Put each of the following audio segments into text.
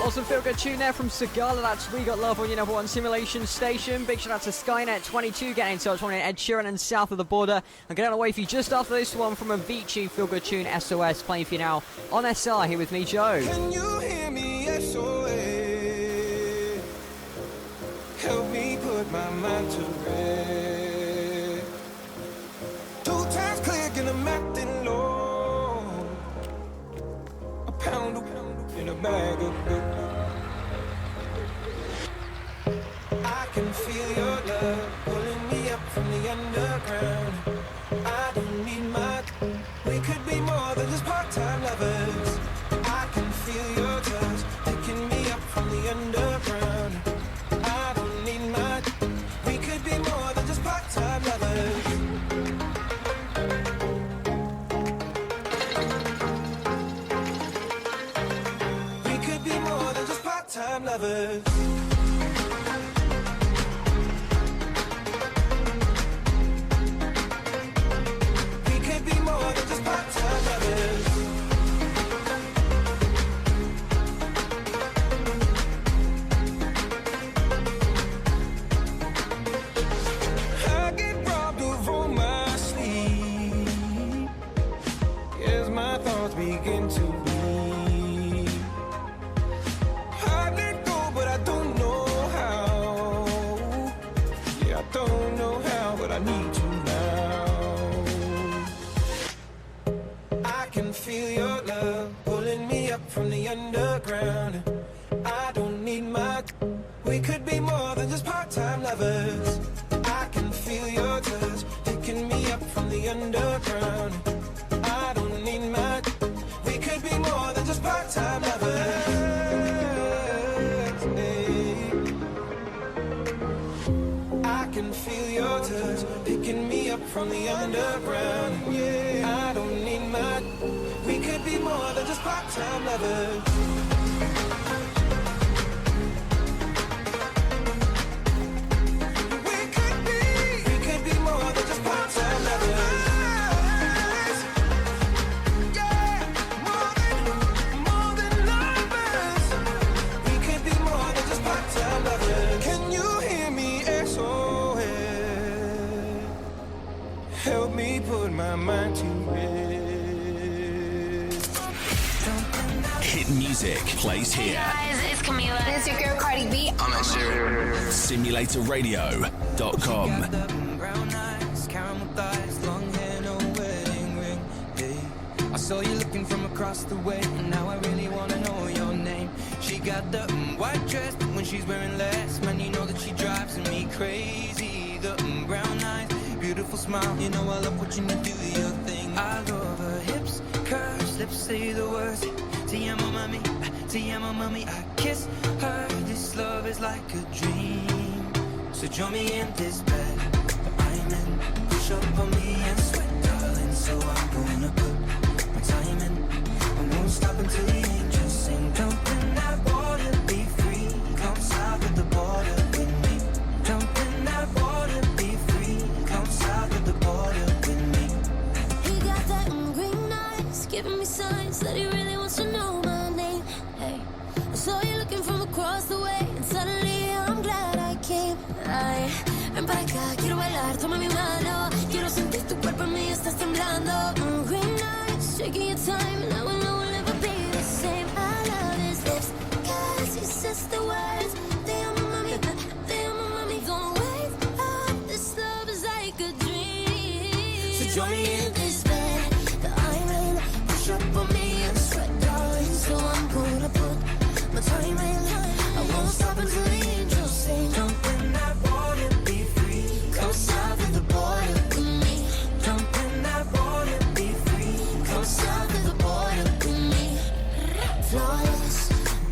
Awesome feel-good tune there from Sigala. That's We Got Love on your number one simulation station. Big shout out to Skynet22 getting in touch on Ed Sheeran and South of the Border. I'm getting away for you just after this one from Avicii, feel-good tune SOS, playing for you now on SR here with me, Joe. Can you hear me, SOS? Help me put my mind to rest. 2 times click and I'm acting low. A pound in a bag of gold. I can feel your love pulling me up from the underground. I don't need much. We could be more than just part-time lovers. I can feel your touch picking me up from the underground. I don't need much. We could be more than just part-time lovers. We could be more than just part-time lovers. Begin to be. I let go, but I don't know how. Yeah, I don't know how, but I need to now. I can feel your love pulling me up from the underground. I don't need much. We could be more than just part-time lovers. I can feel your touch picking me up from the underground. I don't need much. We could be more than just part-time lovers. Hey. I can feel your touch picking me up from the underground. Yeah, I don't need much. We could be more than just part-time lovers. We could be more than just part-time lovers. Can you hear me, SOS? Help me put my mind to rest. Hit music plays here. Hey guys, it's Camila. It's your girl Cardi B. I'm at zero. SimulatorRadio.com. Brown eyes, caramel thighs, long hair, no wedding ring. Hey, I saw you looking from across the way, and now I really wanna know your name. She got the white dress, but when she's wearing less, man, you know that she drives me crazy. The brown eyes, beautiful smile, you know I love watching you do your thing. I love her hips, curves, lips say the words. Te amo, mommy, I kiss her. This love is like a dream. So join me in this bed I'm in. Push up on me and sweat, darling. So I'm gonna put my time in. I won't stop until the angels sing. Jump in that water, be free. Come south of the border with me. Jump in that water, be free. Come south of the border with me. He got that green eyes, giving me signs that he really wants to know my name. Hey, I saw you looking from across the way, and suddenly I'm glad I came. Ven para acá, quiero bailar, toma mi mano. Quiero sentir tu cuerpo en mí, estás temblando. Green eyes, taking your time, and I will know we'll never be the same. I love his lips, cause he says the words. Te amo, mami, don't wake up, this love is like a dream. So join me in this bed that I'm in. Push up on me and sweat, darling. So I'm gonna put my time in. I won't stop until the angels sing. Jump in that water, be free. Come south of the border with me. Jump in that water, be free. Come south of the border with me. Flawless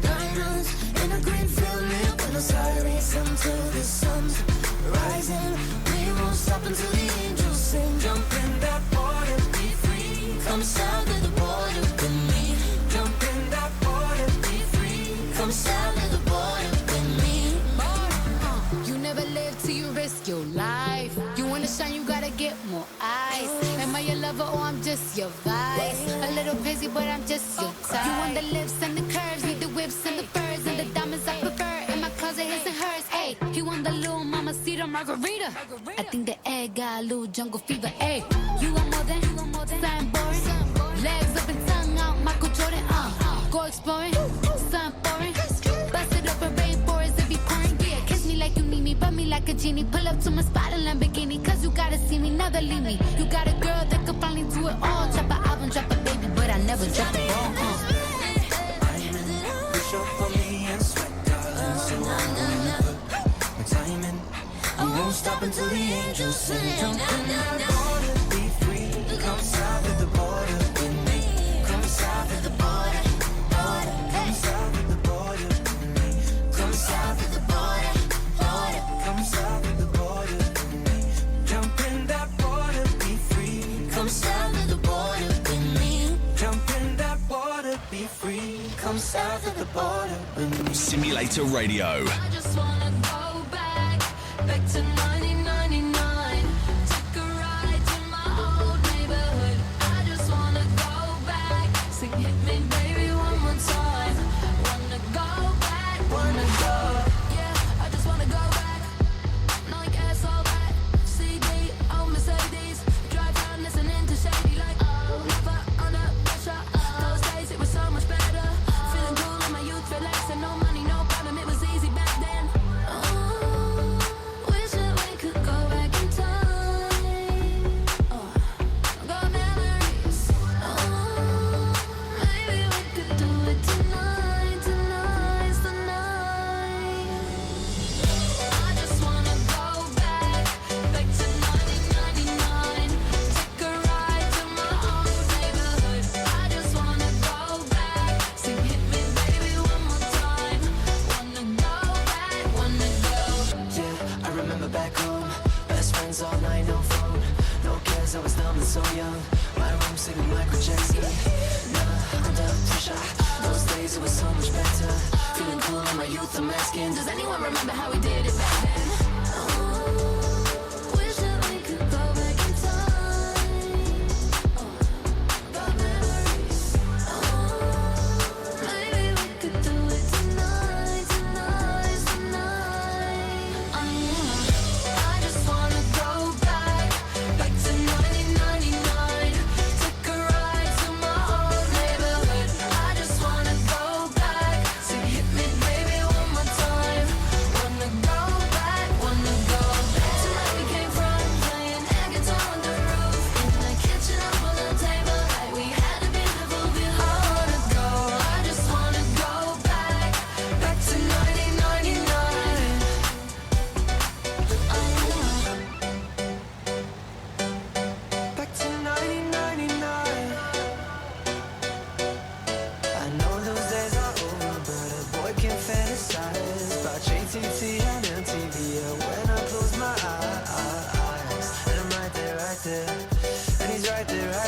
diamonds in a green field near Buenos Aires until the sun's rising. We won't stop until the angels sing. Jump in that water, be free. Come south of the border with me. Jump in that water, be free. Come south of the border with me. You never live till you risk your life. You wanna shine, you gotta get more eyes. Am I your lover or I'm just your vice? A little busy, but I'm just your type. You want the lips and the curves, need the whips and the furs. margarita. I think the egg got a little jungle fever. Ayy, you want more than something boring. Legs up and tongue out, Michael Jordan. Go exploring, something boring. Bust it up in rainforest, it be pouring. Yeah, kiss me like you need me, rub me like a genie. Pull up to my spot in Lamborghini, cause you gotta see me, never leave me. You got a girl that could finally do it all. Drop an album, drop a baby, but I never drop the ball. Push up on me and sweat, darling. So my timing. We won't stop until the angels sing. Jump in that water, be free. Come south of the border with me. Come south of the border, border. Come south of the border with me. Come south of the border, border. Come south of the border with me. Jump in that water, be free. Come south of the border with me. Jump in that water, be free. Come south of the border with me. Simulator Radio. I just wanna go back to 1999. Take a ride to my old neighborhood. I just wanna go back. Sing hit me, baby, one more time. Wanna go back, wanna go. Yeah, I just wanna go back. No gas, all that. CD, oh Mercedes. Drive down listening to Shady like never under pressure. Those days it was so much better. Feeling cool in my youth, relaxing, no money, no problem. It was easy back then. Wish that we could go back in time. Got memories. Maybe we could do it tonight. Tonight's the night. I just wanna go back to 1999. Take a ride to my old neighborhood. I just wanna go back. Sing hit me, baby, one more time. Wanna go back, wanna go. Yeah, I remember back home. Best friends all night, no phone. No cares, I was dumb and so young. My room singing Michael Jackson. Nah, under pressure. Those days it was so much better. Feeling cool in my youth, I'm asking, does anyone remember how we did it back then? Wish that we could go back in time. Got memories. Maybe we could do it tonight. Tonight's the night. I just wanna go back to 1999. Take a ride to my old neighborhood. I just wanna go back. Sing hit me, baby, one more time. Wanna go back, wanna go back to where we came from. Playing air guitar on the roof in the kitchen up on the table. Like we had a beautiful view. I wanna go. I just wanna go back to 1999. Back to 1999. I know those days are over, but a boy can fantasize about JTT and MTV. When I close my eyes, and I'm right there, and he's right there. I'm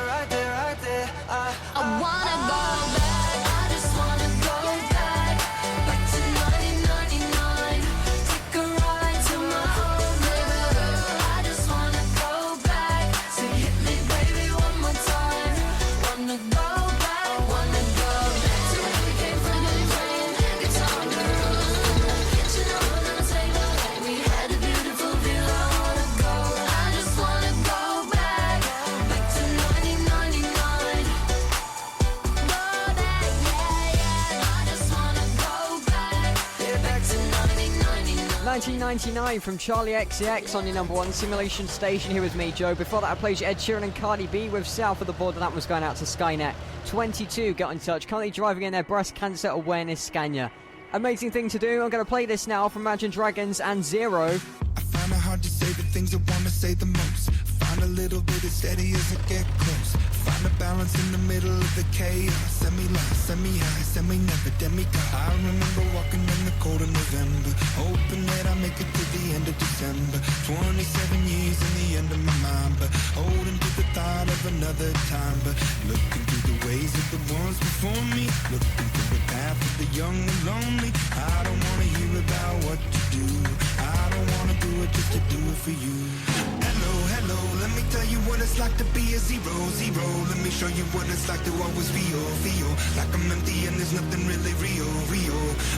right there. I wanna go back. I just wanna go back to 1999. Take a ride to my old neighborhood. I just wanna go back. Sing hit me, baby, one more time. Wanna go back, wanna go back to where we came from. Playing air guitar on the roof, kitchen up on the table. Like we had a beautiful view. I wanna go. I just wanna go back to 1999. Go back, yeah. I just wanna go back to 1999. 1999 from Charlie XCX on your number one simulation station. Here with me, Joe. Before that, I played you Ed Sheeran and Cardi B with South of the Border. That was going out to Skynet 22. Get in touch. Currently driving in their breast cancer awareness Scania. Amazing thing to do. I'm going to play this now from Imagine Dragons and Zero. I find it hard to say the things I want to say the most. Find a little bit of steady as I get close. Find a balance in the middle of the chaos. Semi-lost, semi-high, semi-never, demigod. I remember walking in the cold of November, hoping that I make it to the end of December. 27 years in the end of my mind, but holding to the thought of another time. But looking through the ways of the ones before me, looking through the path of the young and lonely. I don't wanna hear about what you do. I don't wanna do it just to do it for you. Hello, let me tell you what it's like to be a zero. Let me show you what it's like to always feel like I'm empty and there's nothing really real.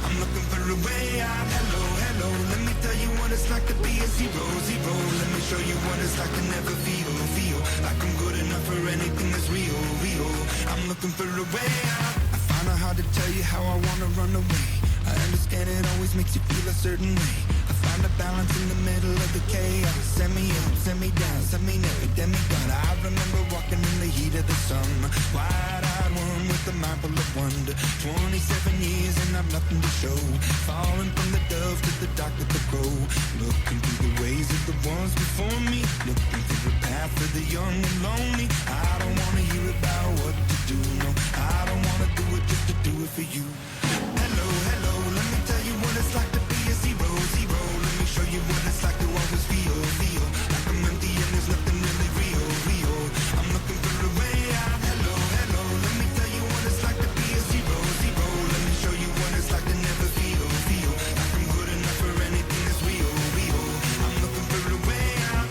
I'm looking for a way out. Hello, hello. Let me tell you what it's like to be a zero, zero. Let me show you what it's like to never feel, feel like I'm good enough for anything that's real, real. I'm looking for a way out. I find it hard to tell you how I wanna run away. I understand it always makes you feel a certain way. I find a balance in the middle of the chaos. Send me up, send me down, send me never, demigod. I remember walking in the heat of the sun, wide-eyed one with a mind full of wonder. 27 years and I've nothing to show. Falling from the dove to the dark with the crow. Looking through the ways of the ones before me. Looking through the path of the young and lonely. I don't wanna hear about what to do, no. I don't wanna do it just to do it for you. Hello, hello, let me tell you what it's like to be a zero, zero. Let me show you what it's like to always feel, feel like I'm empty and there's nothing really real, real. I'm looking for a way out. Hello, hello, let me tell you what it's like to be a zero, zero. Let me show you what it's like to never feel, feel like I'm good enough for anything that's real, real. I'm looking for a way out.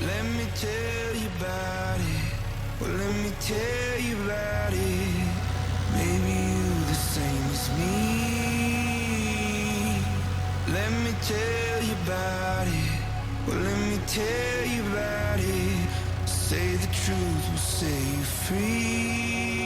Let me tell you about it. Well, let me tell you about it. Maybe you the same as me. Let me tell you about it. Well, let me tell you about it. Say the truth will set you free.